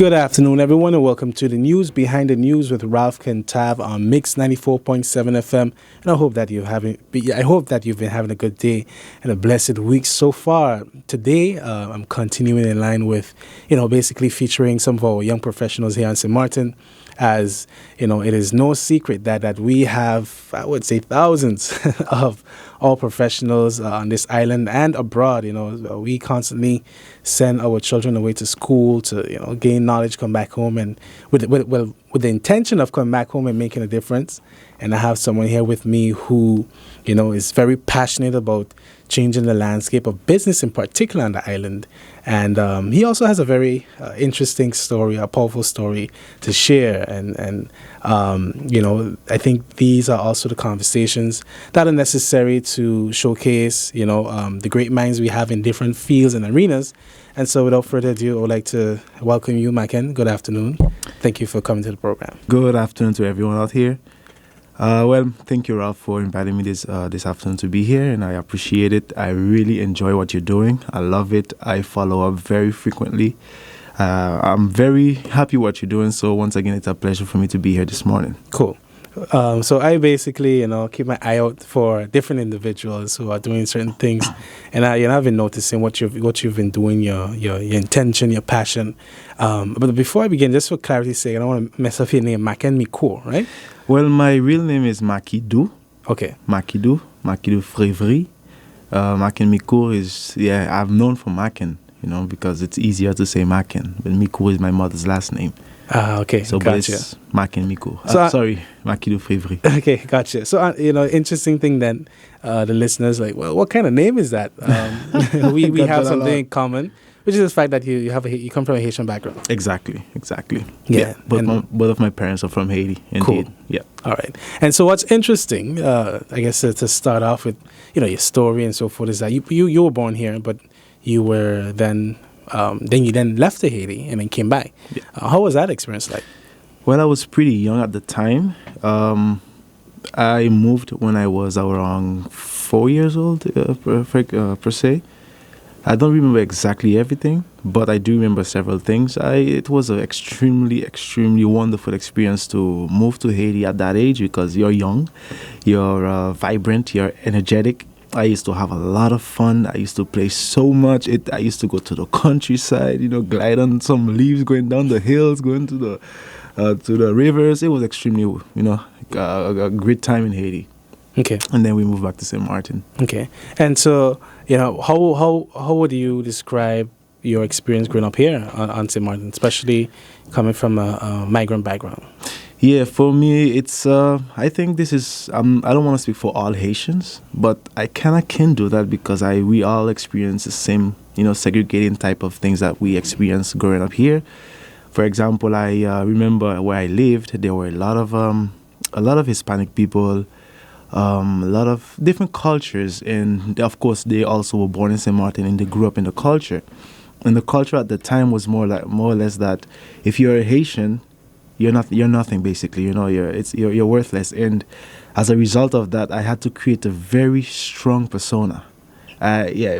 Good afternoon, everyone, and welcome to the news behind the news with Ralph Kentav on Mix 94.7 FM. And I hope that you've been having a good day and a blessed week so far. Today, I'm continuing in line with, basically featuring some of our young professionals here in St. Martin. As it is no secret that we have, I would say, thousands of all professionals on this island and abroad. We constantly send our children away to school to gain knowledge, come back home, and with the intention of coming back home and making a difference. And I have someone here with me who is very passionate about changing the landscape of business, in particular on the island. And he also has a very interesting story, a powerful story to share. And I think these are also the conversations that are necessary to showcase, the great minds we have in different fields and arenas. And so without further ado, I would like to welcome you, Maken. Good afternoon. Thank you for coming to the program. Good afternoon to everyone out here. Thank you, Ralph, for inviting me this afternoon to be here, and I appreciate it. I really enjoy what you're doing. I love it. I follow up very frequently. I'm very happy what you're doing, so once again, it's a pleasure for me to be here this morning. Cool. So I basically, keep my eye out for different individuals who are doing certain things, and I've been noticing what you've been doing, your intention, your passion. But before I begin, just for clarity's sake, I don't want to mess up your name, Maken Miko, right? Well, my real name is Maquidu. Okay. Maquidu Frevry. Maken Miko is, I'm known for Maken, because it's easier to say Maken, but Miko is my mother's last name. Okay, so gotcha. But it's Maken Miko. Sorry, Maquidu Frevry. Okay, gotcha. So, interesting thing then, the listeners well, what kind of name is that? We have something in common, which is the fact that you come from a Haitian background. Exactly. Yeah. Both of my parents are from Haiti, indeed. Cool. Yeah. All right. And so what's interesting, I guess to start off with, your story and so forth, is that you were born here, but you were then you left to Haiti and then came back. Yeah. How was that experience like? Well, I was pretty young at the time. I moved when I was around 4 years old, per se. I don't remember exactly everything, but I do remember several things. It was an extremely, extremely wonderful experience to move to Haiti at that age because you're young, you're vibrant, you're energetic. I used to have a lot of fun. I used to play so much. I used to go to the countryside, glide on some leaves, going down the hills, going to the rivers. It was extremely, a great time in Haiti. Okay. And then we moved back to St. Martin. Okay. And so, how would you describe your experience growing up here on St. Martin, especially coming from a migrant background? Yeah, for me, it's, I think this is, I don't want to speak for all Haitians, but I kind of can do that because we all experience the same, segregating type of things that we experienced growing up here. For example, I remember where I lived, there were a lot of Hispanic people, a lot of different cultures, and of course, they also were born in St. Martin and they grew up in the culture. And the culture at the time was more or less that if you're a Haitian, you're nothing basically. You're worthless. And as a result of that, I had to create a very strong persona.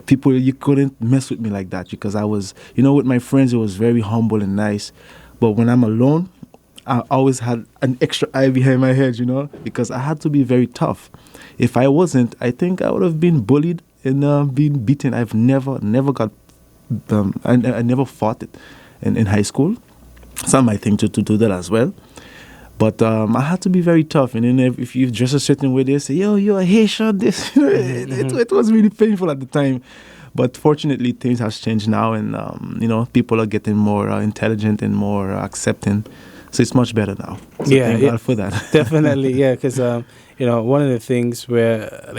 People, you couldn't mess with me like that because I was, with my friends, it was very humble and nice. But when I'm alone, I always had an extra eye behind my head, because I had to be very tough. If I wasn't, I think I would have been bullied and been beaten. I've never got, I never fought it in high school. Some might think to do that as well. But I had to be very tough. And then if you dress a certain way, they say, yo, you're a Haitian. This. It was really painful at the time. But fortunately, things have changed now. And, people are getting more intelligent and more accepting. So it's much better now. So thank God for that. Definitely, yeah. Because, one of the things where,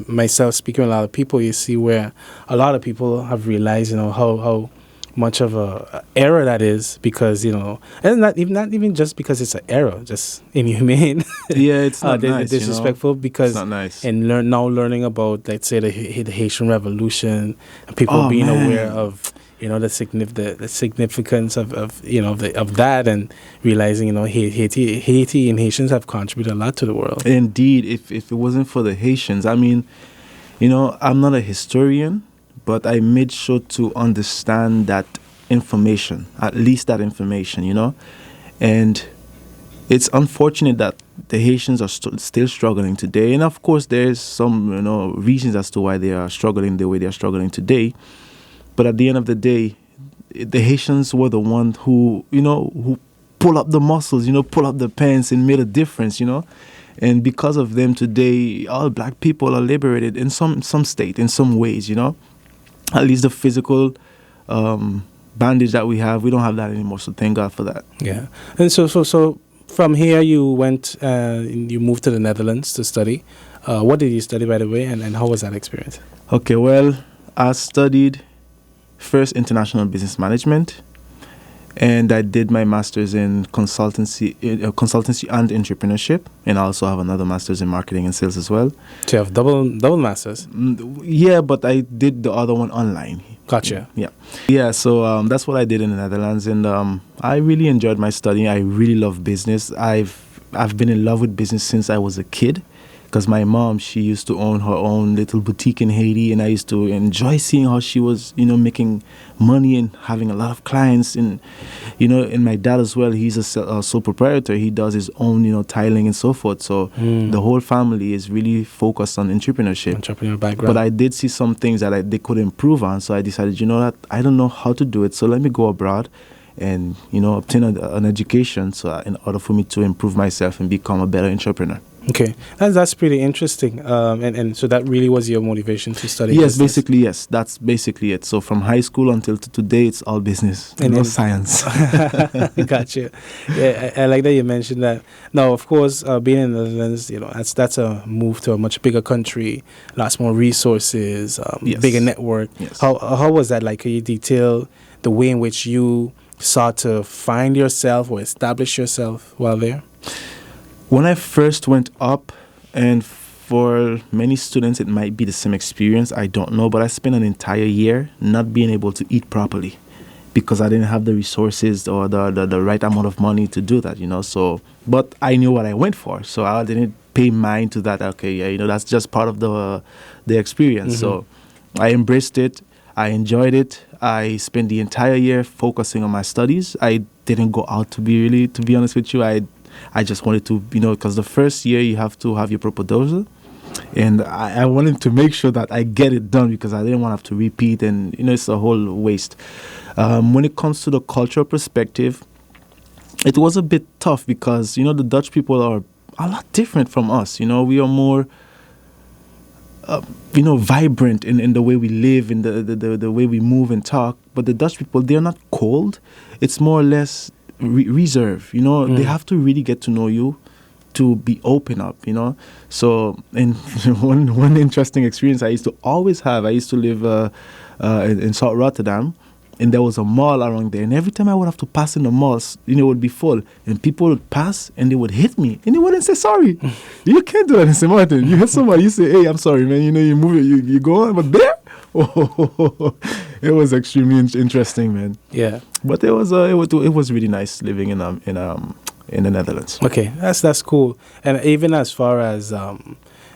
myself speaking with a lot of people, you see where a lot of people have realized, how much of a error that is because and not even just because it's an error, just inhumane. Yeah, it's not nice, disrespectul because it's not nice. And learning about, let's say, the Haitian Revolution and people being aware of the significance of that and realizing Haiti and Haitians have contributed a lot to the world. Indeed, if it wasn't for the Haitians, I mean, I'm not a historian, but I made sure to understand that information, at least that information, you know. And it's unfortunate that the Haitians are still struggling today. And of course, there's some, reasons as to why they are struggling the way they are struggling today. But at the end of the day, the Haitians were the one who pull up the muscles, pull up the pants and made a difference, And because of them today, all black people are liberated in some state, in some ways, At least the physical bandage that we have, we don't have that anymore. So thank God for that. Yeah. And so from here, you went, you moved to the Netherlands to study. What did you study, by the way, and how was that experience? Okay, well, I studied first international business management, and I did my master's in consultancy and entrepreneurship, and I also have another master's in marketing and sales as well. So you have double masters? Yeah, but I did the other one online. Gotcha. Yeah. So that's what I did in the Netherlands, and I really enjoyed my study. I really love business. I've been in love with business since I was a kid, because my mom, she used to own her own little boutique in Haiti, and I used to enjoy seeing how she was, making money and having a lot of clients. And and my dad as well, he's a sole proprietor. He does his own, tiling and so forth. So the whole family is really focused on entrepreneurship. Entrepreneur background. But I did see some things that they could improve on. So I decided, that I don't know how to do it. So let me go abroad and, obtain an education in order for me to improve myself and become a better entrepreneur. Okay, that's pretty interesting. And so that really was your motivation to study Yes, business? basically, yes. That's basically it. So from high school until today, it's all business, no science. Gotcha. Yeah, I like that you mentioned that. Now, of course, being in the Netherlands, that's a move to a much bigger country, lots more resources, bigger network. Yes. How was that? Like, can you detail the way in which you sought to find yourself or establish yourself while there? When I first went up, and for many students it might be the same experience, I don't know, but I spent an entire year not being able to eat properly because I didn't have the resources or the right amount of money to do that, So, but I knew what I went for, so I didn't pay mind to that. Okay, yeah, that's just part of the experience. So I embraced it. I enjoyed it. I spent the entire year focusing on my studies. I didn't go out to be honest with you. I just wanted to, because the first year you have to have your proposal, and I wanted to make sure that I get it done because I didn't want to have to repeat, and, it's a whole waste. When it comes to the cultural perspective, it was a bit tough because, the Dutch people are a lot different from us. We are more, vibrant in the way we live, in the way we move and talk. But the Dutch people, they're not cold. It's more or less reserve. They have to really get to know you to be open up. So, and one interesting experience I used to always have, I used to live in South Rotterdam, and there was a mall around there, and every time I would have to pass in the malls, it would be full, and people would pass and they would hit me, and they wouldn't say sorry. You can't do that in St. Martin. You hit somebody, you say, hey, I'm sorry, man, you move it, you go on, but there, it was extremely interesting, man. Yeah, but it was really nice living in the Netherlands. Okay, that's cool. And even as far as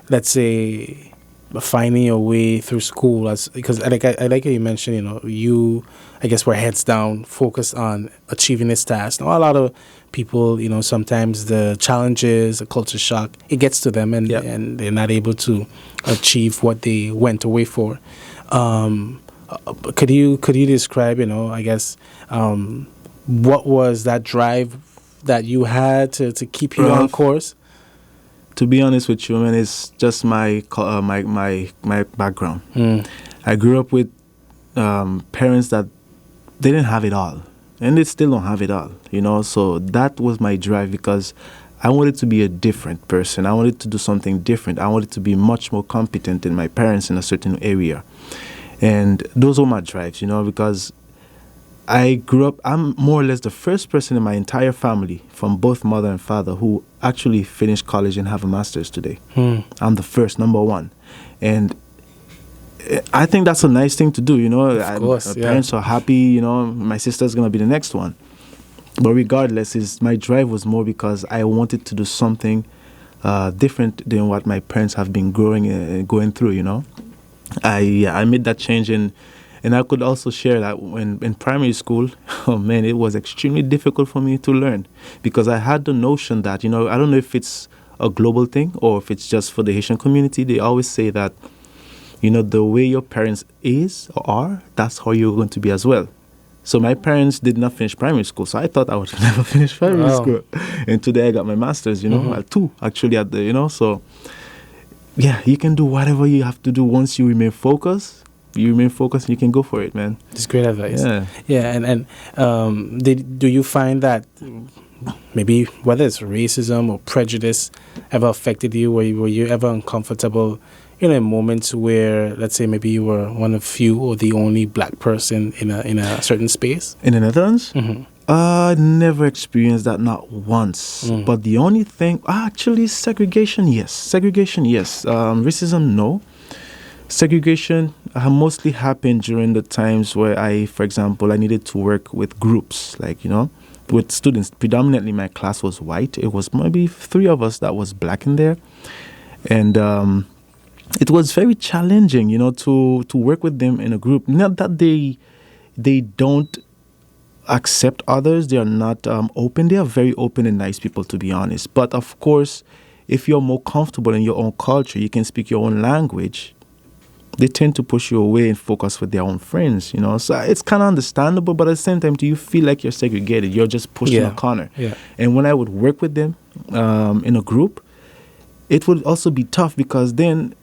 let's say finding your way through school, because I like how you mentioned, you I guess were heads down, focused on achieving this task. Now a lot of people, sometimes the challenges, the culture shock, it gets to them, and they're not able to achieve what they went away for. Could you describe, I guess, what was that drive that you had to keep you on course? To be honest with you, man, it's just my background. I grew up with parents that they didn't have it all, and they still don't have it all, So that was my drive because I wanted to be a different person. I wanted to do something different. I wanted to be much more competent than my parents in a certain area. And those were my drives, because I grew up, I'm more or less the first person in my entire family from both mother and father who actually finished college and have a master's today. I'm the first, number one. And I think that's a nice thing to do, Of course, my parents are happy, my sister's going to be the next one. But regardless, my drive was more because I wanted to do something different than what my parents have been going through, I made that change, and And I could also share that when in primary school, oh man, it was extremely difficult for me to learn because I had the notion that, I don't know if it's a global thing or if it's just for the Haitian community. They always say that, the way your parents is or are, that's how you're going to be as well. So my parents did not finish primary school, so I thought I would never finish primary school. And today I got my master's, two actually at the, so yeah, you can do whatever you have to do once you remain focused. You remain focused, you can go for it, man. It's great advice. Yeah. And do you find that maybe whether it's racism or prejudice ever affected you? Were you ever uncomfortable, in moments where, let's say, maybe you were one of few or the only black person in a certain space? In the Netherlands? Mm-hmm. I never experienced that, not once. But the only thing, actually, segregation, yes. Racism, no. Segregation mostly happened during the times where for example, I needed to work with groups, like, with students. Predominantly, my class was white. It was maybe 3 of us that was black in there. And it was very challenging, to work with them in a group. Not that they don't accept others. They are not open. They are very open and nice people, to be honest. But of course, if you're more comfortable in your own culture, you can speak your own language, they tend to push you away and focus with their own friends, So it's kind of understandable, but at the same time, do you feel like you're segregated? You're just pushed in a corner. Yeah. And when I would work with them in a group, it would also be tough because then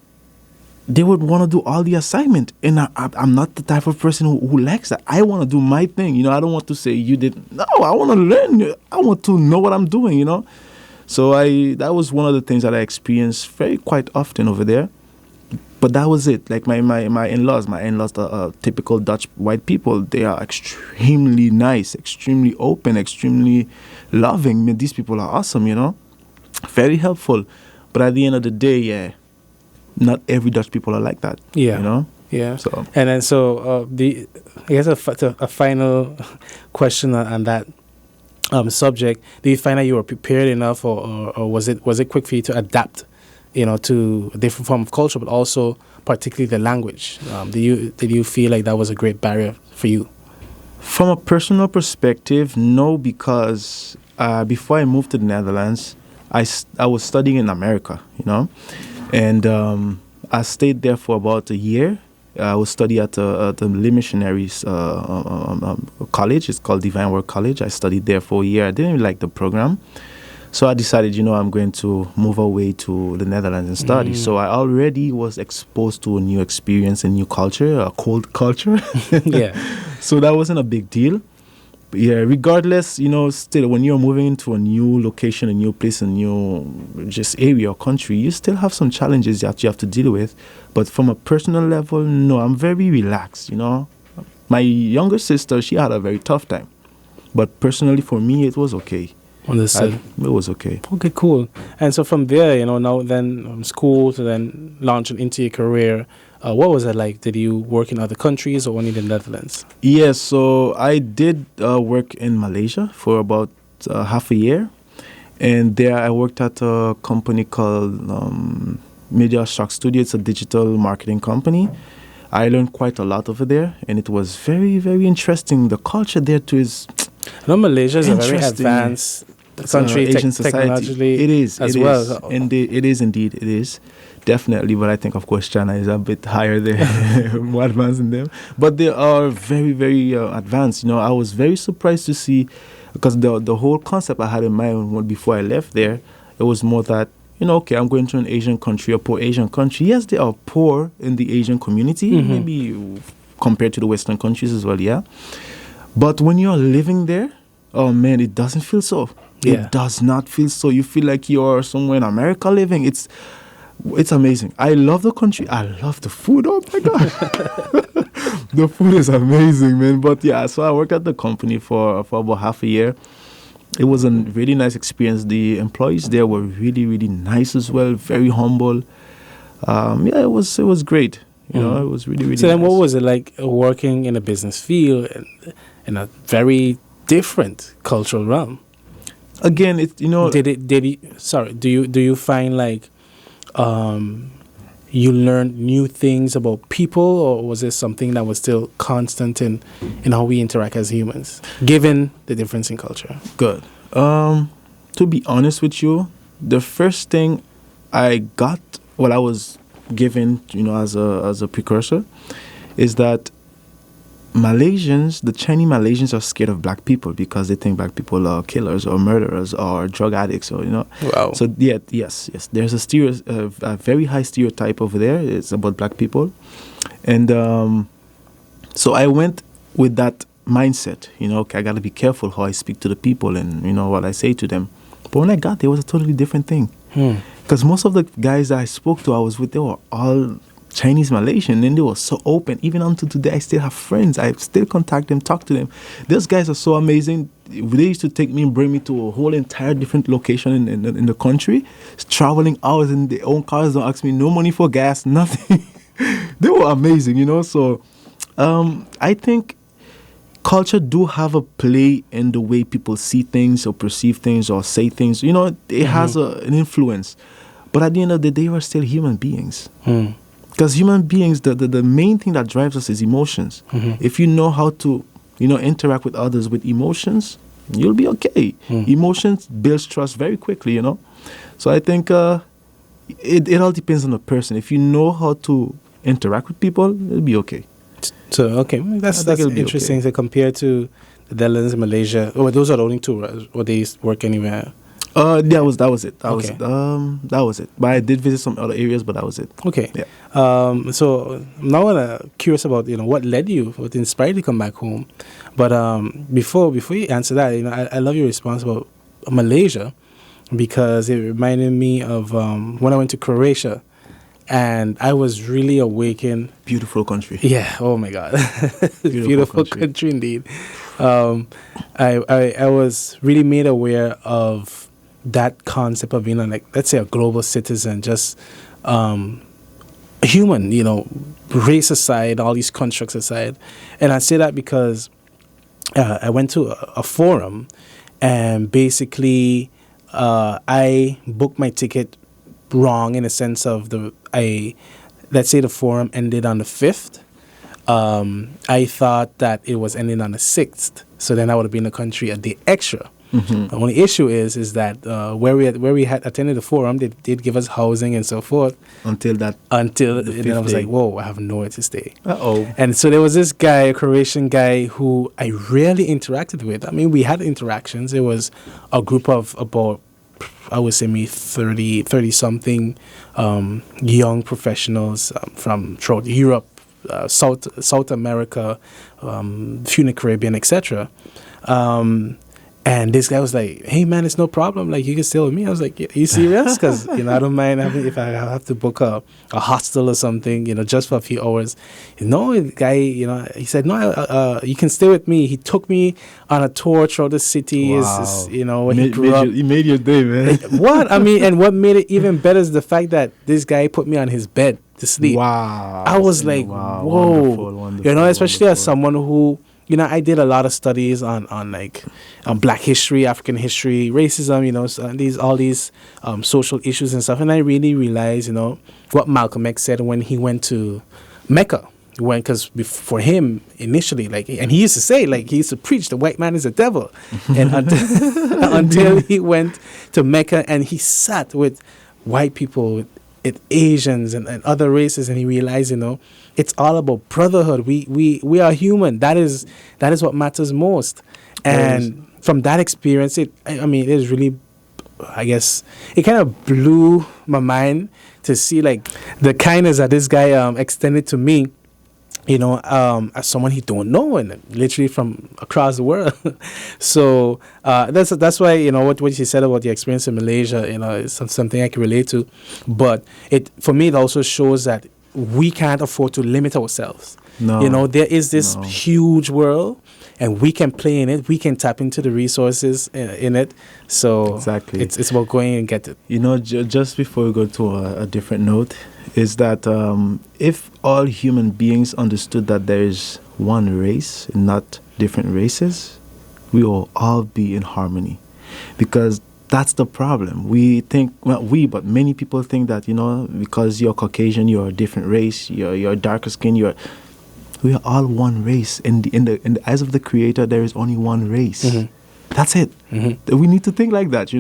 they would want to do all the assignment. And I'm not the type of person who likes that. I want to do my thing. I don't want to say you did. No, I want to learn. I want to know what I'm doing, So that was one of the things that I experienced quite often over there. But that was it. Like my in-laws are typical Dutch white people. They are extremely nice, extremely open, extremely loving. I mean, these people are awesome, very helpful. But at the end of the day, yeah, not every Dutch people are like that. Yeah. Yeah. So and then I guess a final question on that subject. Do you find that you were prepared enough, or was it quick for you to adapt? To a different form of culture, but also particularly the language. Did you feel like that was a great barrier for you? From a personal perspective, no, because before I moved to the Netherlands, I was studying in America, and I stayed there for about a year. I was studying at the Le Missionaries college. It's called Divine Word College. I studied there for a year. I didn't really like the program. So I decided, I'm going to move away to the Netherlands and study. So I already was exposed to a new experience, a new culture, a cold culture. Yeah. So that wasn't a big deal. But yeah, regardless, still when you're moving into a new location, a new place, a new just area or country, you still have some challenges that you have to deal with. But from a personal level, no, I'm very relaxed, My younger sister, she had a very tough time. But personally, for me, it was okay. Understood. It was okay. Okay, cool. And so from there, now then school to then launching into your career, what was it like? Did you work in other countries or only the Netherlands? Yes, so I did work in Malaysia for about half a year. And there I worked at a company called Media Shark Studio. It's a digital marketing company. I learned quite a lot over there, and it was very, very interesting. The culture there too is... Malaysia is a very advanced country, Asian society. Technologically. It is as it well. Is. And it is indeed. It is definitely. But I think, of course, China is a bit higher there, more advanced than them. But they are very, very advanced. I was very surprised to see, because the whole concept I had in mind before I left there, it was more that, okay, I'm going to an Asian country, a poor Asian country. Yes, they are poor in the Asian community, maybe compared to the Western countries as well. Yeah. But when you're living there, oh man, it doesn't feel so. Yeah. It does not feel so. You feel like you're somewhere in America living. It's amazing. I love the country. I love the food. Oh my God. The food is amazing, man. But yeah, so I worked at the company for about half a year. It was a really nice experience. The employees there were really, really nice as well. Very humble. It was great. It was really, really So then nice. what was it like working in a business field in a very different cultural realm? Again, it's do you find like you learned new things about people, or was it something that was still constant in how we interact as humans, given the difference in culture? Good. To be honest with you, the first thing I got, I was given, as a precursor, is that the Chinese Malaysians are scared of black people because they think black people are killers or murderers or drug addicts, or Wow. So yes. There's a very high stereotype over there. It's about black people, and so I went with that mindset. Okay, I got to be careful how I speak to the people and what I say to them. But when I got there, it was a totally different thing. Because most of the guys that I spoke to, I was with, they were all Chinese Malaysian, and they were so open. Even until today, I still have friends. I still contact them, talk to them. Those guys are so amazing. They used to take me and bring me to a whole entire different location in the country, traveling hours in their own cars. Don't ask me no money for gas, nothing. They were amazing, So I think culture do have a play in the way people see things or perceive things or say things. It has an influence. But at the end of the day, we're still human beings. Because human beings, the main thing that drives us is emotions. If you know how to, interact with others with emotions, you'll be okay. Emotions builds trust very quickly, So I think it all depends on the person. If you know how to interact with people, it'll be okay. So, okay, that's interesting to compare to the Netherlands and Malaysia. Oh, those are the only two, right? Or they work anywhere? That was it. That Okay. was it. But I did visit some other areas, but that was it. Okay. Yeah. So now I'm curious about what led you, what inspired you to come back home. But before you answer that, I love your response about Malaysia, because it reminded me of when I went to Croatia, and I was really awakened. Beautiful country. Yeah. Oh my God. Beautiful country indeed. I was really made aware of that concept of being let's say a global citizen, just human, race aside, all these constructs aside. And I say that because I went to a forum, and basically I booked my ticket wrong, in a sense of let's say the forum ended on the 5th. I thought that it was ending on the 6th, so then I would have been in the country a day extra. The only issue is that where we had attended the forum, they did give us housing and so forth. Until then I was like, whoa, I have nowhere to stay. Uh-oh. And so there was this guy, a Croatian guy, who I rarely interacted with. I mean, we had interactions. It was a group of about, I would say, me 30-something young professionals from throughout Europe, South America, few in the Caribbean, etc. And this guy was like, "Hey man, it's no problem. Like, you can stay with me." I was like, "Yeah, you serious?" Because I don't mind if I have to book a hostel or something, just for a few hours. No, the guy, he said, "No, you can stay with me." He took me on a tour throughout the city. Wow. Where he grew up. He made your day, man. What I mean, and what made it even better is the fact that this guy put me on his bed to sleep. Wow. I was like, wow. whoa, Wonderful, especially as someone who. I did a lot of studies on Black history, African history, racism, all these social issues and stuff. And I really realized, what Malcolm X said when he went to Mecca. Because for him, initially, and he used to say, he used to preach, the white man is a devil. And until he went to Mecca and he sat with white people, with Asians and other races, and he realized, it's all about brotherhood. We are human. That is what matters most. And from that experience, it is really, I guess, it kind of blew my mind to see the kindness that this guy extended to me, as someone he don't know, and literally from across the world. So that's why what you said about the experience in Malaysia, is something I can relate to. But for me, it also shows that we can't afford to limit ourselves. No. There is this huge world, and we can play in it. We can tap into the resources in it. So exactly, it's about going and get it. Just before we go to a different note, is that if all human beings understood that there is one race and not different races, we will all be in harmony. Because That's the problem. We think, but many people think that, because you're Caucasian, you're a different race, you're darker skin, we are all one race. In the eyes of the Creator, there is only one race. That's it. We need to think like that,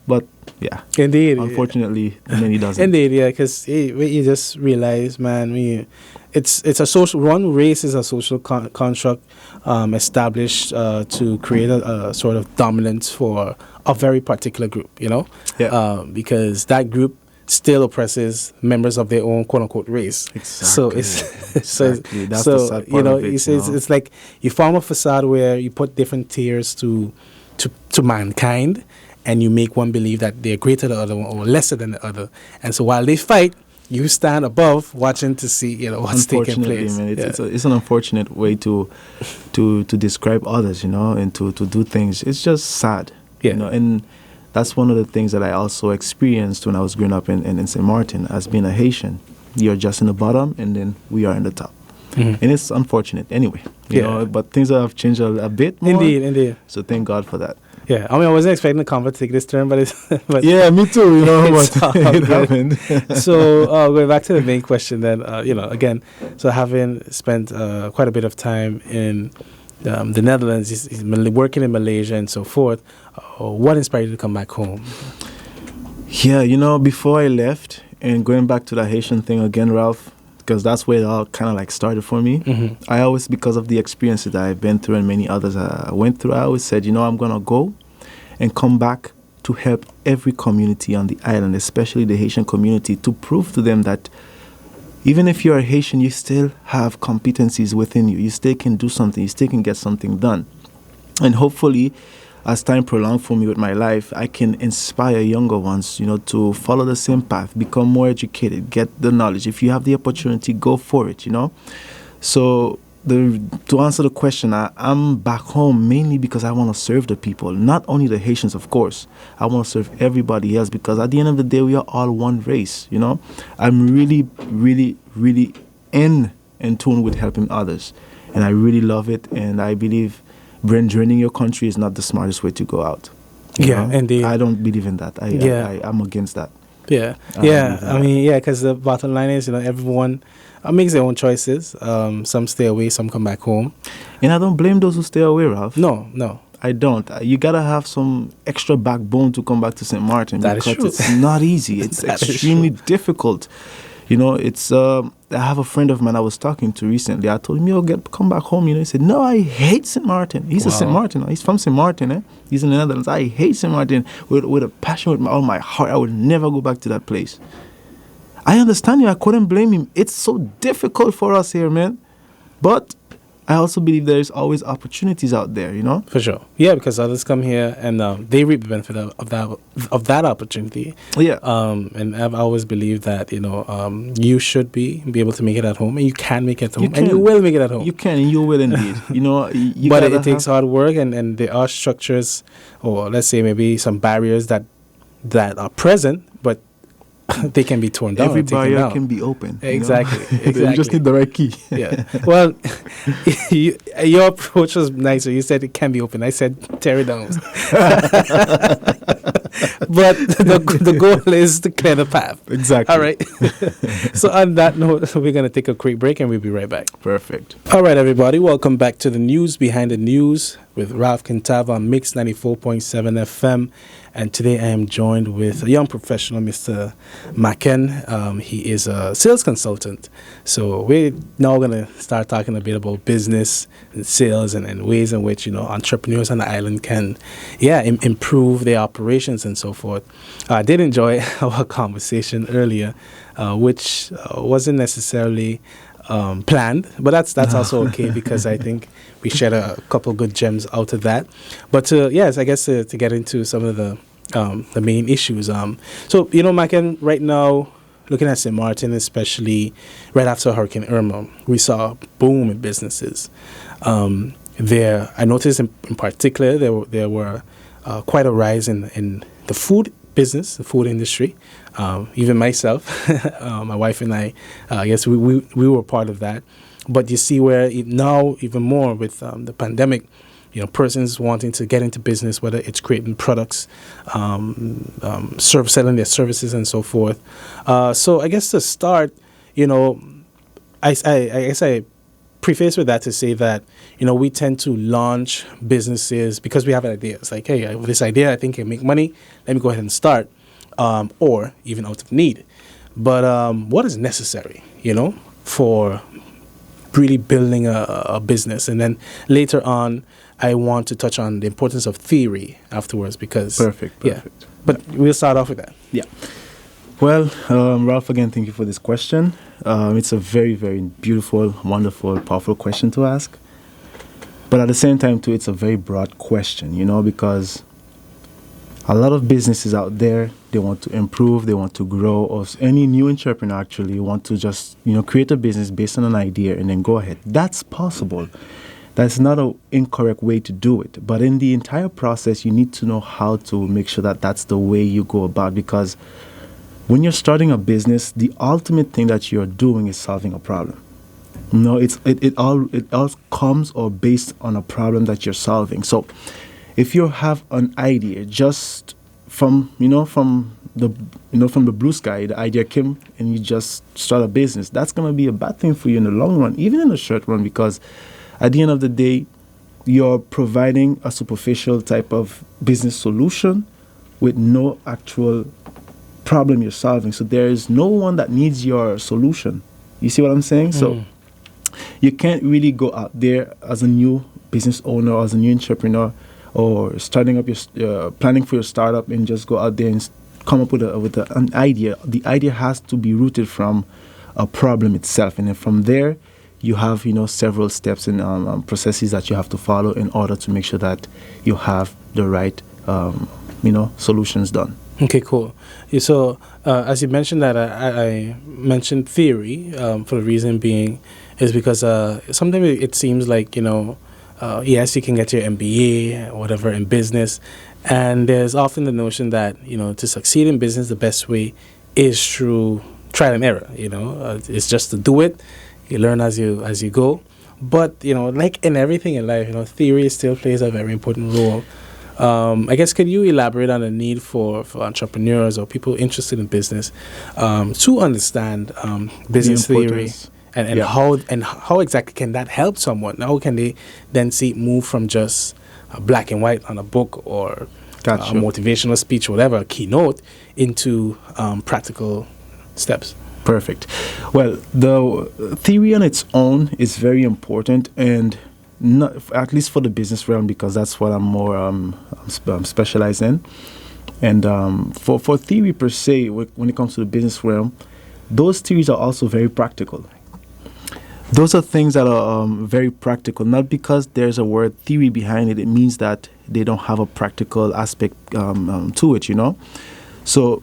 But yeah, indeed. Unfortunately, many doesn't. Indeed, yeah, because you just realize, man, it's a social. One race is a social construct established to create a sort of dominance for a very particular group, Yeah. because that group still oppresses members of their own quote unquote race. Exactly. So it's exactly. That's the sad part of it, it's like you form a facade where you put different tiers to mankind, and you make one believe that they're greater than the other one or lesser than the other. And so while they fight, you stand above watching to see what's taking place. Man, it's an unfortunate way to describe others, and to do things. It's just sad. Yeah. And that's one of the things that I also experienced when I was growing up in St. Martin as being a Haitian. You're just in the bottom, and then we are in the top. And it's unfortunate anyway, but things have changed a bit more. Indeed. So thank God for that. Yeah, I wasn't expecting the convo to take this turn, but yeah, me too. It happened. So going back to the main question, then again, so having spent quite a bit of time in the Netherlands, he's working in Malaysia and so forth. What inspired you to come back home? Yeah, before I left and going back to the Haitian thing again, Ralph, because that's where it all kind of like started for me. I always, because of the experiences that I've been through and many others I went through, I always said, I'm going to go and come back to help every community on the island, especially the Haitian community, to prove to them that even if you're a Haitian, you still have competencies within you. You still can do something. You still can get something done. And hopefully, as time prolonged for me with my life, I can inspire younger ones, to follow the same path, become more educated, get the knowledge. If you have the opportunity, go for it, So to answer the question, I'm back home mainly because I want to serve the people, not only the Haitians, of course. I want to serve everybody else because at the end of the day, we are all one race, I'm really, really, really in tune with helping others. And I really love it. And I believe draining your country is not the smartest way to go out. Yeah, indeed. I don't believe in that. I'm against that. Yeah. Because the bottom line is, everyone makes their own choices. Some stay away, some come back home. And I don't blame those who stay away, Ralph. No. I don't. You got to have some extra backbone to come back to St. Martin. That is true. It's not easy. It's extremely difficult. I have a friend of mine I was talking to recently. I told him, come back home. He said, no, I hate St. Martin. He's a St. Martin. He's from St. Martin. He's in the Netherlands. I hate St. Martin with a passion, with all my heart. I would never go back to that place. I understand you. I couldn't blame him. It's so difficult for us here, man. But I also believe there's always opportunities out there, For sure. Yeah, because others come here and they reap the benefit of that opportunity. Yeah. And I've always believed that, you should be able to make it at home, and you can make it at home, and you will make it at home. You can, and you will indeed. But it takes hard work, and there are structures, or let's say maybe some barriers that are present, but they can be torn down. Every barrier can be open. Exactly. You just need the right key. Yeah. Well, your approach was nicer. You said it can be open. I said tear it down. But the goal is to clear the path. Exactly. All right. So on that note, we're going to take a quick break and we'll be right back. Perfect. All right, everybody. Welcome back to the News Behind the News with Ralph Kintav on Mix 94.7 FM. And today I am joined with a young professional, Mr. Maken. He is a sales consultant. So we're now going to start talking a bit about business and sales and ways in which, entrepreneurs on the island can, improve their operations and so forth. I did enjoy our conversation earlier, which wasn't necessarily planned, but that's also okay because I think we shared a couple good gems out of that. But I guess to get into some of the main issues. So Maken, right now, looking at St. Martin, especially right after Hurricane Irma, we saw a boom in businesses. I noticed in particular there were quite a rise in the food business, the food industry. Even myself, my wife and I guess we were part of that. But you see where now even more with the pandemic, persons wanting to get into business, whether it's creating products, selling their services, and so forth. So I guess to start, I guess I preface with that to say that we tend to launch businesses because we have an idea. It's like, hey, I have this idea, I think I can make money. Let me go ahead and start, or even out of need. But what is necessary, for really building a business? And then later on, I want to touch on the importance of theory afterwards because Perfect. Yeah, but we'll start off with that. Yeah. Well, Ralph, again, thank you for this question. It's a very, very beautiful, wonderful, powerful question to ask. But at the same time, too, it's a very broad question, because a lot of businesses out there, they want to improve, they want to grow, or any new entrepreneur actually want to just, create a business based on an idea and then go ahead. That's possible. That's not an incorrect way to do it. But in the entire process, you need to know how to make sure that that's the way you go about, because when you're starting a business, the ultimate thing that you're doing is solving a problem. It all comes or based on a problem that you're solving. So if you have an idea just from the blue sky, the idea came and you just start a business, that's going to be a bad thing for you in the long run, even in the short run, because at the end of the day, you're providing a superficial type of business solution with no actual problem you're solving. So there is no one that needs your solution. You see what I'm saying? So you can't really go out there as a new business owner, as a new entrepreneur, or starting up your planning for your startup and just go out there and come up with an idea. The idea has to be rooted from a problem itself, and then from there you have several steps and processes that you have to follow in order to make sure that you have the right solutions done. Okay, cool. Yeah, so as you mentioned that, I mentioned theory for the reason being is because sometimes it seems like, yes, you can get your MBA or whatever in business. And there's often the notion that, to succeed in business, the best way is through trial and error. It's just to do it. You learn as you go. But, like in everything in life, theory still plays a very important role. I guess, could you elaborate on the need for entrepreneurs or people interested in business to understand business theory and how exactly can that help someone? How can they then move from just black and white on a book or a motivational speech, whatever, a keynote, into practical steps? Perfect. Well, the theory on its own is very important, and not at least for the business realm, because that's what I'm more I'm specialized in. And for theory per se, when it comes to the business realm, those theories are also very practical. Those are things that are very practical, not because there's a word theory behind it. It means that they don't have a practical aspect to it, So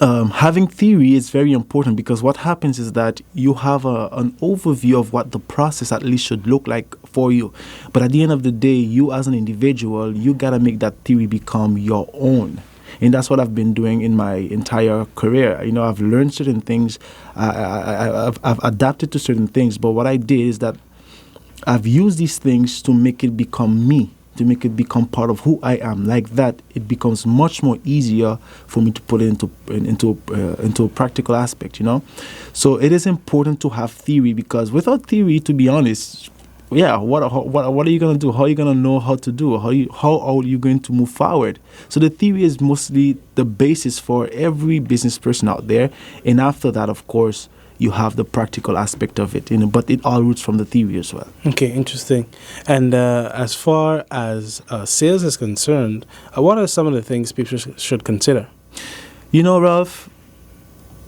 having theory is very important, because what happens is that you have an overview of what the process at least should look like for you. But at the end of the day, you as an individual, you got to make that theory become your own. And that's what I've been doing in my entire career. I've learned certain things. I've adapted to certain things. But what I did is that I've used these things to make it become me, to make it become part of who I am. Like that, it becomes much more easier for me to put it into a practical aspect, So it is important to have theory, because without theory, to be honest, what are you going to do? How are you going to know how to do? How are you going to move forward? So the theory is mostly the basis for every business person out there. And after that, of course, you have the practical aspect of it, but it all roots from the theory as well. Okay, interesting. And as far as sales is concerned, what are some of the things people should consider? Ralph,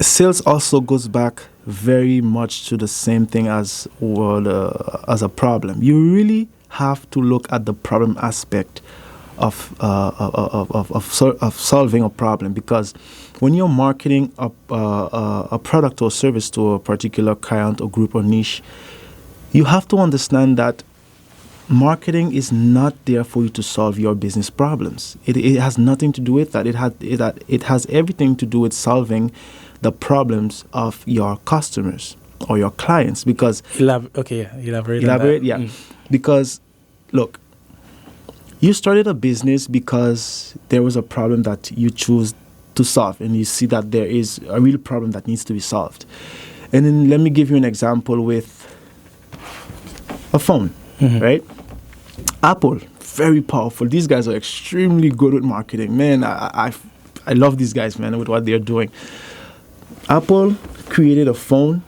sales also goes back very much to the same thing as a problem. You really have to look at the problem aspect of solving a problem, because when you're marketing a product or service to a particular client or group or niche, you have to understand that marketing is not there for you to solve your business problems. It has nothing to do with that. It has everything to do with solving the problems of your customers or your clients, because elaborate on that. Because look, You started a business because there was a problem that you choose to solve, and you see that there is a real problem that needs to be solved. And then let me give you an example with a phone, right? Apple, very powerful. These guys are extremely good with marketing. Man, I love these guys, man, with what they're doing. Apple created a phone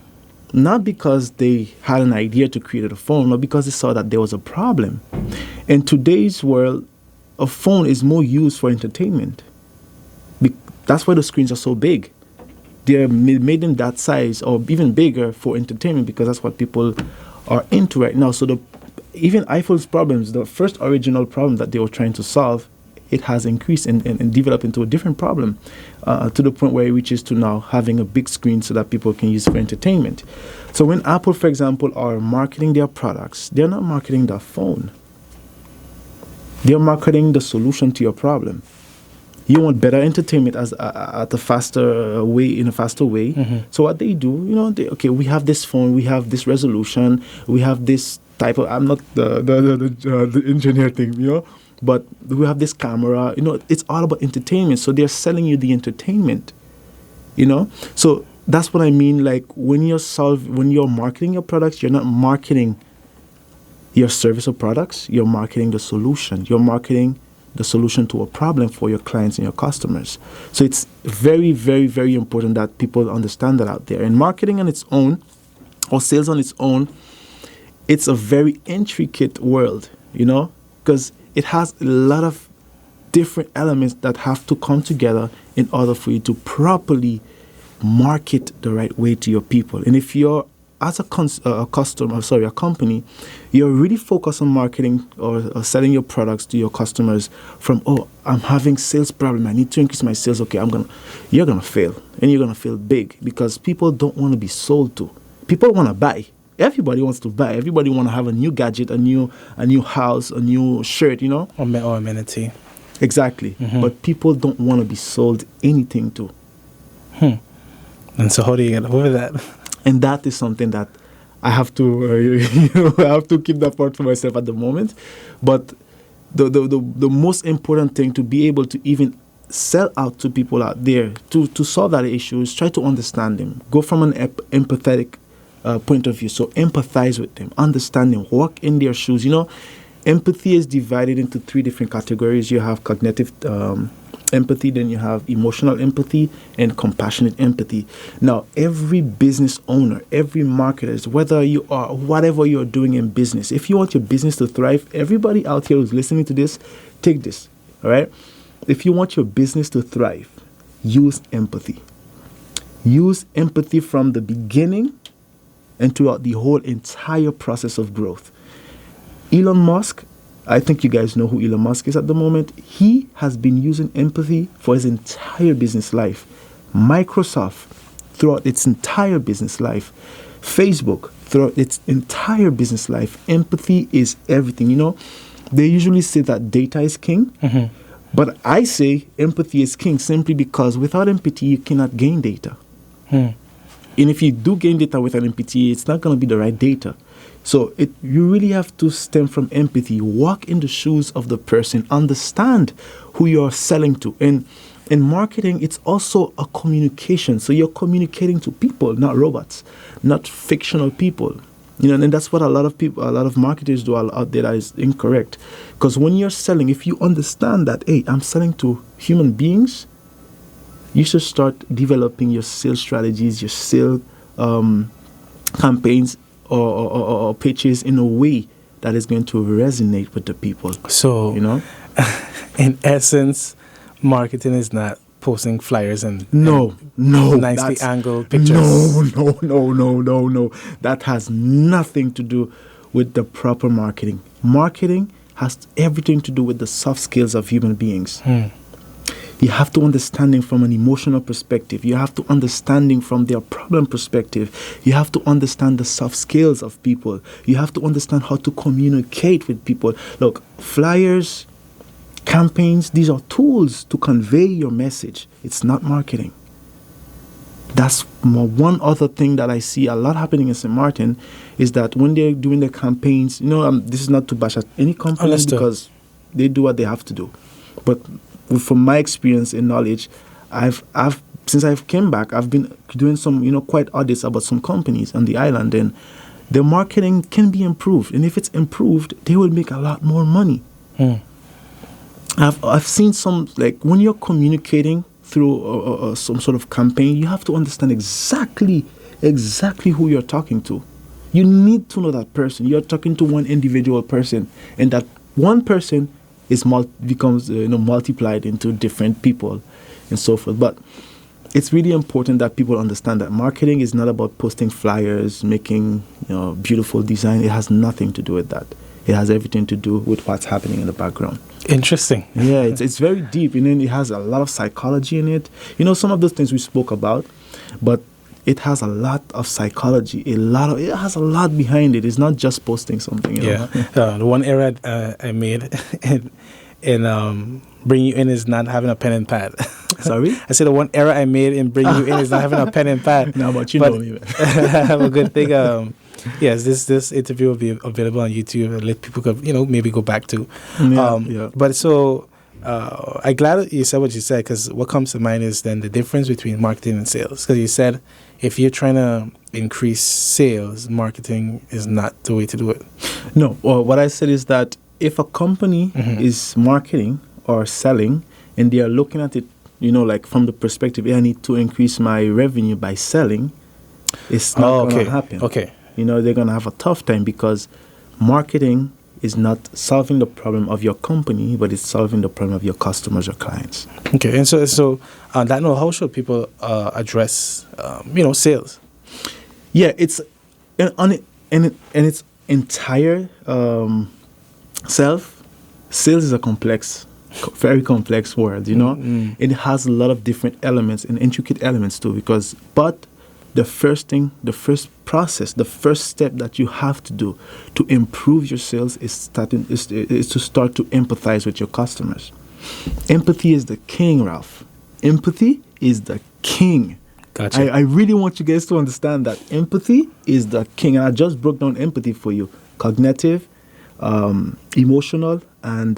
not because they had an idea to create a phone, but because they saw that there was a problem. In today's world, a phone is more used for entertainment. That's why the screens are so big. They made them that size or even bigger for entertainment because that's what people are into right now. So even iPhone's problems, the first original problem that they were trying to solve, it has increased and developed into a different problem to the point where it reaches to now having a big screen so that people can use for entertainment. So when Apple, for example, are marketing their products, they're not marketing the phone. They're marketing the solution to your problem. You want better entertainment in a faster way. So what they do, we have this phone, we have this resolution, we have this type of. I'm not the engineer thing, but we have this camera. It's all about entertainment. So they're selling you the entertainment. So that's what I mean. Like when you're marketing your products, you're not marketing your service or products. You're marketing the solution. You're marketing the solution to a problem for your clients and your customers. So it's very, very, very important that people understand that out there. And marketing on its own, or sales on its own, it's a very intricate world, because it has a lot of different elements that have to come together in order for you to properly market the right way to your people. And if you're as a company, you're really focused on marketing or selling your products to your customers from, I'm having sales problem, I need to increase my sales. Okay, you're gonna fail, and you're gonna fail big because people don't want to be sold to. People want to buy. Everybody wants to buy. Everybody want to have a new gadget, a new house, a new shirt, or amenity. Exactly. But people don't want to be sold anything to. And so how do you get over that? And that is something that I have to, I have to keep that part for myself at the moment. But the most important thing to be able to even sell out to people out there to solve that issue is try to understand them. Go from an empathetic point of view. So empathize with them, understand them, walk in their shoes. Empathy is divided into 3 different categories. You have cognitive empathy, then you have emotional empathy, and compassionate empathy. Now, every business owner, every marketer, whether you are, whatever you're doing in business, if you want your business to thrive, everybody out here who's listening to this, take this, all right? If you want your business to thrive, use empathy. Use empathy from the beginning and throughout the whole entire process of growth. Elon Musk, I think you guys know who Elon Musk is at the moment. He has been using empathy for his entire business life. Microsoft, throughout its entire business life. Facebook, throughout its entire business life. Empathy is everything. They usually say that data is king. But I say empathy is king simply because without empathy, you cannot gain data. And if you do gain data without empathy, it's not going to be the right data. So you really have to stem from empathy, walk in the shoes of the person, understand who you're selling to. And in marketing, it's also a communication. So you're communicating to people, not robots, not fictional people. And that's what a lot of marketers do out there that is incorrect. Because when you're selling, if you understand that, hey, I'm selling to human beings, you should start developing your sales strategies, your sales campaigns, or pitches in a way that is going to resonate with the people. So, in essence, marketing is not posting flyers and nicely angled pictures. No. That has nothing to do with the proper marketing. Marketing has everything to do with the soft skills of human beings. You have to understand them from an emotional perspective. You have to understand them from their problem perspective. You have to understand the soft skills of people. You have to understand how to communicate with people. Look, flyers, campaigns, these are tools to convey your message. It's not marketing. That's one other thing that I see a lot happening in St. Martin is that when they're doing their campaigns, this is not to bash at any company because they do what they have to do. But from my experience and knowledge, I've since I've came back, I've been doing some, quite audits about some companies on the island, and their marketing can be improved. And if it's improved, they will make a lot more money. I've seen some, like, when you're communicating through some sort of campaign, you have to understand exactly who you're talking to. You need to know that person. You're talking to one individual person, and that one person becomes multiplied into different people and so forth. But it's really important that people understand that marketing is not about posting flyers, making beautiful design. It has nothing to do with that. It has everything to do with what's happening in the background. Interesting. Yeah, it's very deep, and then it has a lot of psychology in it. Some of those things we spoke about, but it has a lot of psychology. It has a lot behind it. It's not just posting something. Yeah. The one error I made in bringing you in is not having a pen and pad. Sorry? I said the one error I made in bringing you in is not having a pen and pad. No, but you know me. I have a good thing. Yes, this interview will be available on YouTube and let people maybe go back to. Yeah. But so I'm glad that you said what you said, because what comes to mind is then the difference between marketing and sales. Because you said if you're trying to increase sales, marketing is not the way to do it. No, well, what I said is that if a company is marketing or selling, and they are looking at it, like from the perspective, I need to increase my revenue by selling, it's not going to happen. Okay. They're going to have a tough time, because marketing is not solving the problem of your company, but it's solving the problem of your customers or clients. Okay, and so on that note, how should people address, sales? Yeah, it's in its entire self. Sales is a very complex word. It has a lot of different elements and intricate elements too. But the first process, the first step that you have to do to improve your sales is to start to empathize with your customers. Empathy is the king, Ralph. Empathy is the king. Gotcha. I really want you guys to understand that empathy is the king. And I just broke down empathy for you. Cognitive, emotional, and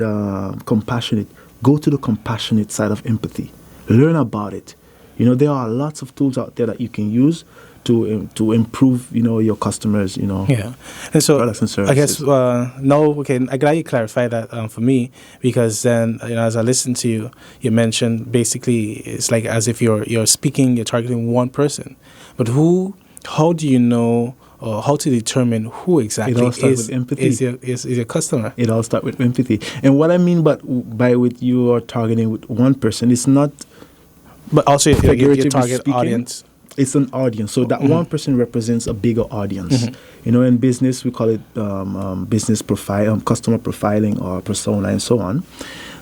compassionate. Go to the compassionate side of empathy. Learn about it. There are lots of tools out there that you can use to improve, your customers, Yeah. And so products and services. I guess, I'm glad you clarified that for me, because then, as I listened to you, you mentioned basically it's like as if you're targeting one person. But how do you know, or how to determine who exactly is your customer? It all starts with empathy. And what I mean by with you are targeting with one person, it's not... But also your target speaking, audience. It's an audience. So that one person represents a bigger audience. In business, we call it business profile, customer profiling or persona and so on.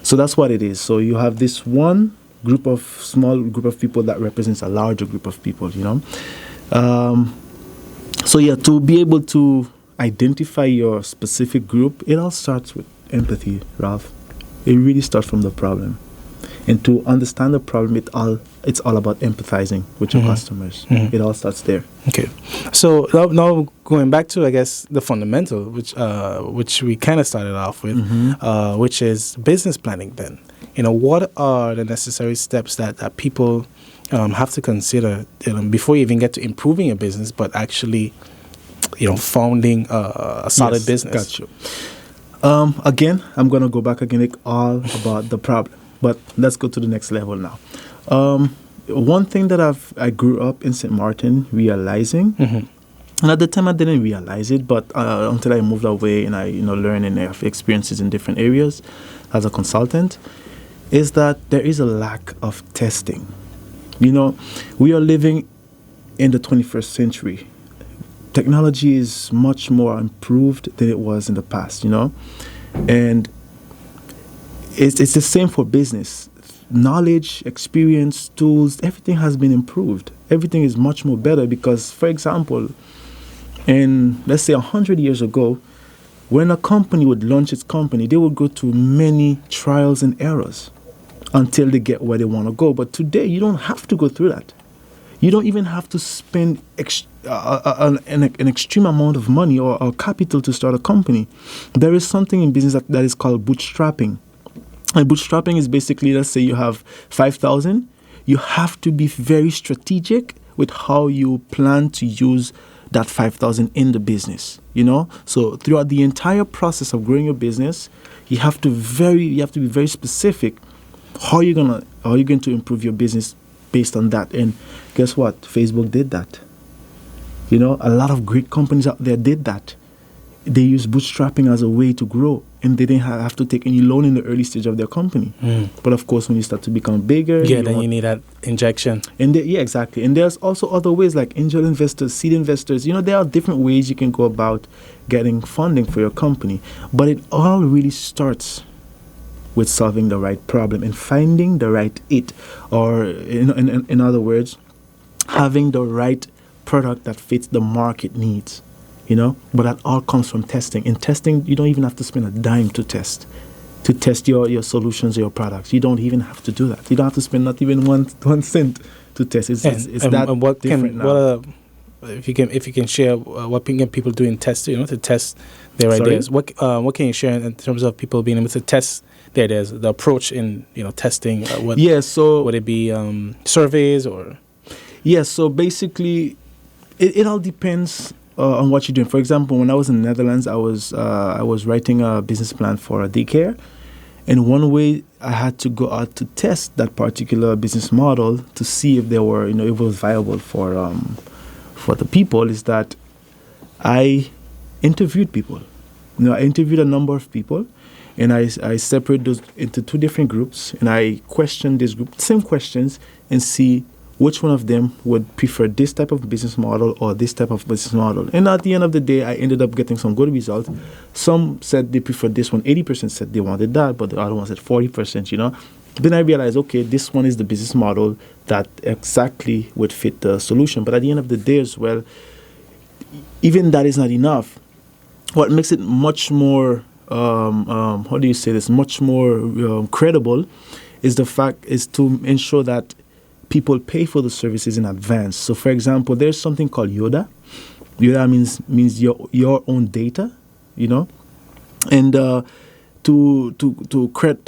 So that's what it is. So you have this small group of people that represents a larger group of people, to be able to identify your specific group, it all starts with empathy, Ralph. It really starts from the problem. And to understand the problem, it's all about empathizing with your customers. It all starts there. Okay. So now going back to, I guess, the fundamental, which we kind of started off with, which is business planning then. What are the necessary steps that people have to consider before you even get to improving your business, but actually, founding a solid business? Got you. Again, I'm going to go back again, all about the problem. But let's go to the next level now. One thing that I grew up in St. Martin realizing, and at the time I didn't realize it, but until I moved away and I learned and I have experiences in different areas as a consultant, is that there is a lack of testing. We are living in the 21st century. Technology is much more improved than it was in the past, and it's the same for business. Knowledge, experience, tools, everything has been improved. Everything is much more better because, for example, let's say 100 years ago, when a company would launch its company, they would go through many trials and errors until they get where they want to go. But today, you don't have to go through that. You don't even have to spend an extreme amount of money or capital to start a company. There is something in business that is called bootstrapping. And bootstrapping is basically, let's say you have 5,000, you have to be very strategic with how you plan to use that 5,000 in the business, So throughout the entire process of growing your business, you have to be very specific how you're going to improve your business based on that. And guess what? Facebook did that. A lot of great companies out there did that. They use bootstrapping as a way to grow, and they didn't have to take any loan in the early stage of their company. But of course, when you start to become bigger, then you need that injection. And exactly. And there's also other ways like angel investors, seed investors. There are different ways you can go about getting funding for your company. But it all really starts with solving the right problem and finding the right it, or in other words, having the right product that fits the market needs. But that all comes from testing. In testing, you don't even have to spend a dime to test your solutions or your products. You don't even have to do that. You don't have to spend not even one cent to test. It's that different now. If you can share what can people do in test, to test their ideas. What can you share in terms of people being able to test their ideas, the approach in testing? So would it be surveys or? So basically, it all depends on what you're doing. For example, when I was in the Netherlands, I was writing a business plan for a daycare, and one way I had to go out to test that particular business model to see if there were, it was viable for the people, is that I interviewed people. I interviewed a number of people, and I separate those into two different groups, and I questioned this group, same questions, and see which one of them would prefer this type of business model or this type of business model. And at the end of the day, I ended up getting some good results. Some said they preferred this one, 80% said they wanted that, but the other one said 40%, Then I realized, okay, this one is the business model that exactly would fit the solution. But at the end of the day as well, even that is not enough. What makes it much more, much more credible is to ensure that people pay for the services in advance. So, for example, there's something called YODA. YODA means your own data, and to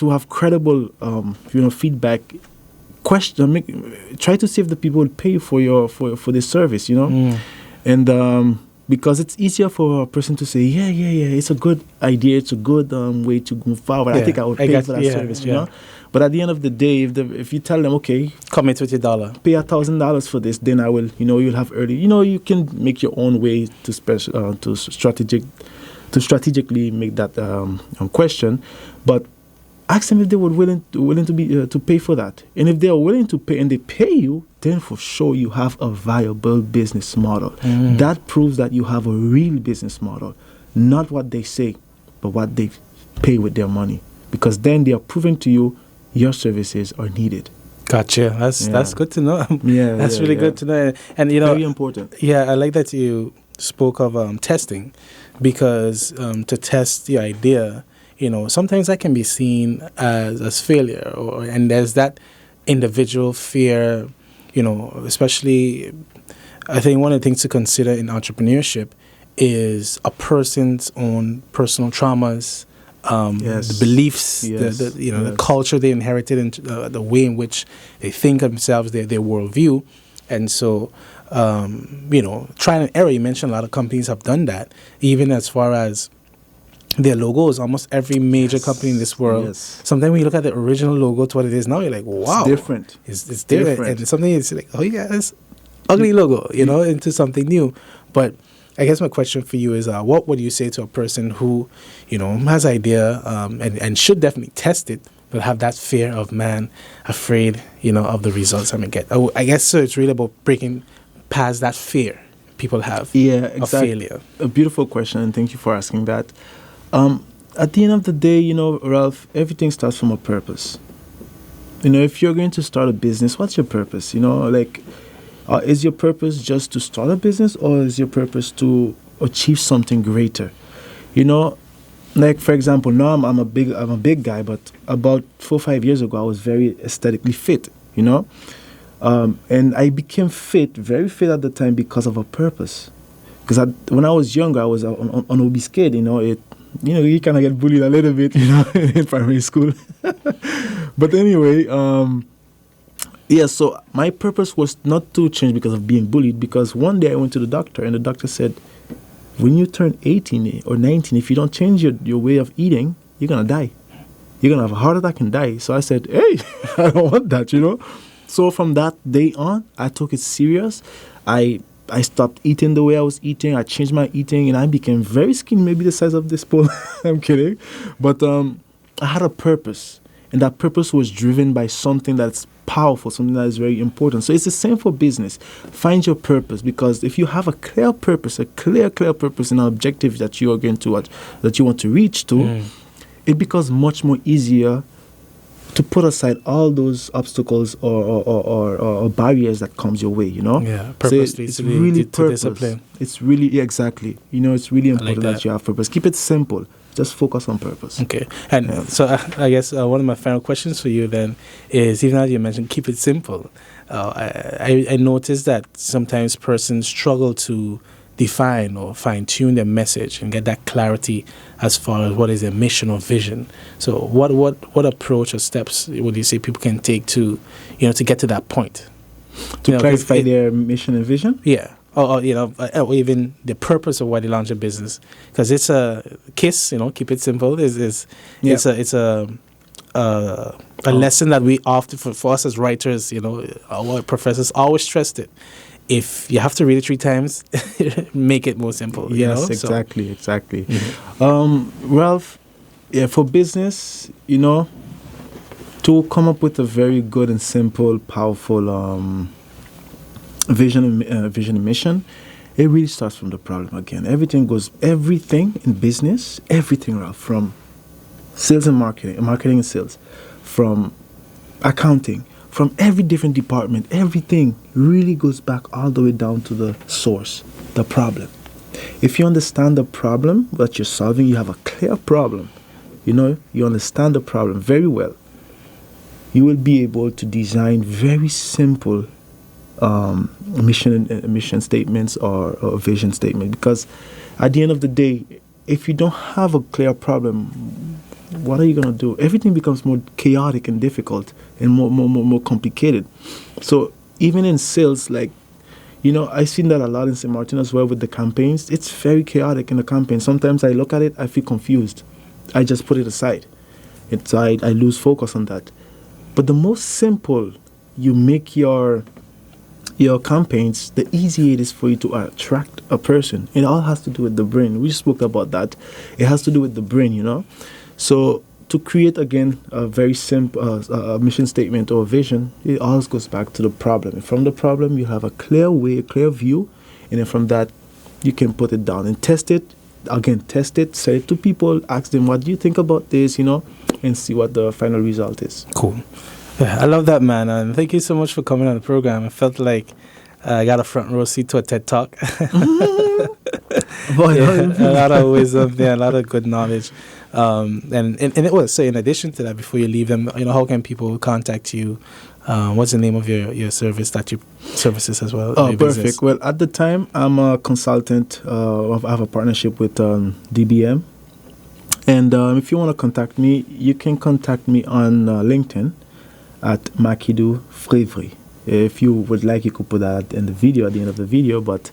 have credible, feedback. Try to see if the people will pay for this service, and because it's easier for a person to say, yeah, it's a good idea, it's a good way to move forward. I think I would pay for that service, But at the end of the day, if you tell them, okay, commit with your dollar, pay $1,000 for this, then I will, you'll have early, you can make your own way to strategically make that question, but ask them if they were willing to pay for that. And if they are willing to pay and they pay you, then for sure you have a viable business model. That proves that you have a real business model, not what they say, but what they pay with their money. Because then they are proving to you your services are needed. Gotcha. That's good to know. That's really good to know. And very important. Yeah, I like that you spoke of testing, because to test the idea, sometimes that can be seen as failure, and there's that individual fear, especially. I think one of the things to consider in entrepreneurship is a person's own personal traumas, the beliefs, the culture they inherited, and the way in which they think of themselves, their worldview. And so, trial and error, you mentioned a lot of companies have done that, even as far as their logos. Almost every major company in this world, sometimes when you look at the original logo to what it is now, you're like, wow. It's different. It's different. And something is like, oh yeah, it's ugly logo, into something new. But I guess my question for you is, what would you say to a person who, has an idea and should definitely test it, but have that fear of afraid, of the results I'm going to get? I guess so. It's really about breaking past that fear people have of failure. A beautiful question, and thank you for asking that. At the end of the day, Ralph, everything starts from a purpose. If you're going to start a business, what's your purpose? Is your purpose just to start a business, or is your purpose to achieve something greater? Like, for example, now I'm a big guy, but about 4 or 5 years ago, I was very aesthetically fit. And I became fit, very fit at the time because of a purpose. Because when I was younger, I was on obese kid, you kind of get bullied a little bit, in primary school. But anyway, so my purpose was not to change because of being bullied, because one day I went to the doctor and the doctor said, when you turn 18 or 19, if you don't change your way of eating, you're going to die. You're going to have a heart attack and die. So I said, hey, I don't want that, So from that day on, I took it serious. I stopped eating the way I was eating. I changed my eating and I became very skinny, maybe the size of this pole. I'm kidding. But I had a purpose. And that purpose was driven by something that's powerful, something that is very important. So it's the same for business. Find your purpose, because if you have a clear purpose, a clear purpose and an objective that you are going to that you want to reach to, it becomes much more easier to put aside all those obstacles or barriers that comes your way, Yeah, purpose so it's to really purpose. Discipline. It's really, exactly. It's really important that you have purpose. Keep it simple. Just focus on purpose. Okay. And so I guess one of my final questions for you then is, even as you mentioned, keep it simple. I noticed that sometimes persons struggle to define or fine-tune their message and get that clarity as far as what is their mission or vision. So what approach or steps would you say people can take to get to that point? To clarify their mission and vision? Yeah. Or even the purpose of why they launch a business, because it's a KISS. Keep it simple. It's a lesson that we often, for us as writers, our professors always stressed it. If you have to read it 3 times, make it more simple. Yes, exactly. Mm-hmm. Ralph, for business, to come up with a very good and simple, powerful vision and mission, it really starts from the problem again. Everything in business, Ralph, from sales and marketing and sales, from accounting, from every different department, everything really goes back all the way down to the source, the problem. If you understand the problem that you're solving, you have a clear problem, you understand the problem very well, you will be able to design very simple mission statements or vision statement. Because at the end of the day, if you don't have a clear problem, what are you going to do? Everything becomes more chaotic and difficult and more complicated. So even in sales, I've seen that a lot in St. Martin as well with the campaigns. It's very chaotic in the campaign. Sometimes I look at it, I feel confused. I just put it aside. I lose focus on that. But the most simple you make your campaigns, the easier it is for you to attract a person. It all has to do with the brain. We spoke about that. It has to do with the brain, So to create, again, a very simple mission statement or vision, it always goes back to the problem. And from the problem, you have a clear way, a clear view, and then from that, you can put it down and test it. Again, test it, say it to people, ask them, what do you think about this, and see what the final result is. Cool. Yeah, I love that, man. And thank you so much for coming on the program. I felt like I got a front row seat to a TED Talk. Boy, a lot of wisdom there, a lot of good knowledge. And it was, so in addition to that, before you leave them, how can people contact you? What's the name of your services as well? Oh, perfect. Business? Well, at the time, I'm a consultant. I have a partnership with DBM. And if you want to contact me, you can contact me on LinkedIn at Maquidu Frevry. If you would like, you could put that in the video at the end of the video. But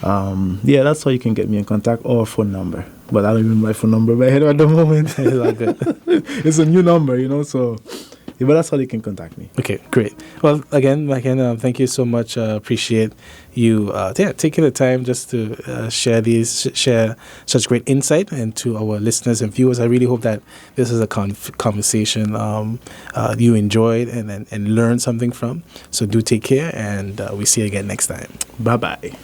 that's how you can get me in contact, or phone number. But I don't remember my phone number by head at the moment. It's a new number, so... Yeah, but that's how they can contact me. Okay, great. Well, again, thank you so much. Appreciate you taking the time just to share such great insight into our listeners and viewers. I really hope that this is a conversation you enjoyed and learned something from. So do take care, and we see you again next time. Bye-bye.